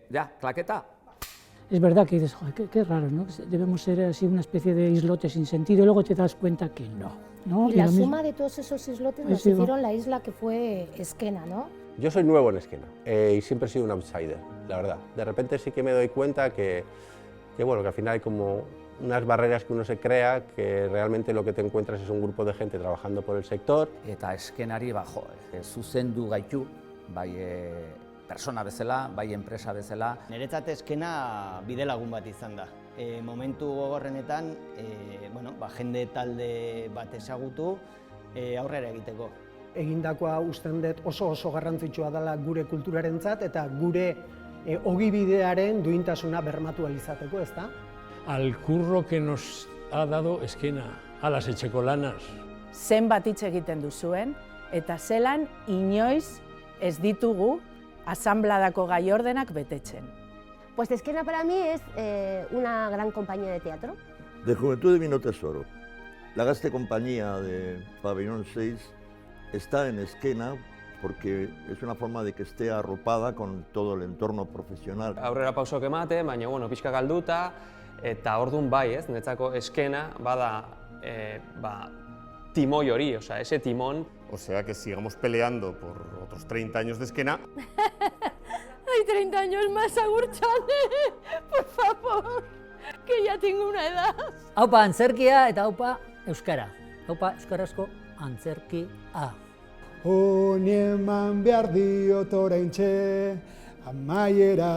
ya, claqueta. Es verdad que dices, joder, qué raro, ¿no? Debemos ser así una especie de islote sin sentido y luego te das cuenta que no. ¿no? Y la suma de todos esos islotes nos hicieron la isla que fue Esquena, ¿no? Yo soy nuevo en Esquena y siempre he sido un outsider, la verdad. De repente sí que me doy cuenta que bueno, que al final hay como unas barreras que uno se crea, que realmente lo que te encuentras es un grupo de gente trabajando por el sector. Eta Eskenari zuzendu gaitu, bai persona bezala, bai enpresa bezala. Niretzat Eskena bidelagun bat izan da. Momentu gogorrenetan, jende talde bat ezagutu aurrera egiteko. Egindakoa usten dut oso garrantzitsua dela gure kulturarentzat eta gure ogibidearen duintasuna bermatu ahal izateko, ezta? Al curro que nos ha dado Esquena, a las etxekolanas. Zenbat hitz egiten duzuen, eta zelan inoiz ez ditugu asambladako gai ordenak betetzen. Pues Esquena para mí es una gran compañía de teatro. De juventud de Vino Tesoro. La Gazte Compañía de Pabellón 6 está en Esquena porque es una forma de que esté arropada con todo el entorno profesional. Aurrera pausok emate, baina pixka galduta, eta orduan bai, netzako Esquena bada timoi hori, o sea, ese timón. O sea que sigamos peleando por otros 30 años de Esquena. Hay 30 años más, Agurtxane, por favor, que ya tengo una edad. Haupa antzerkia eta haupa euskara. Haupa euskarazko antzerkia. Honi eman behar diot oraintxe amaiera.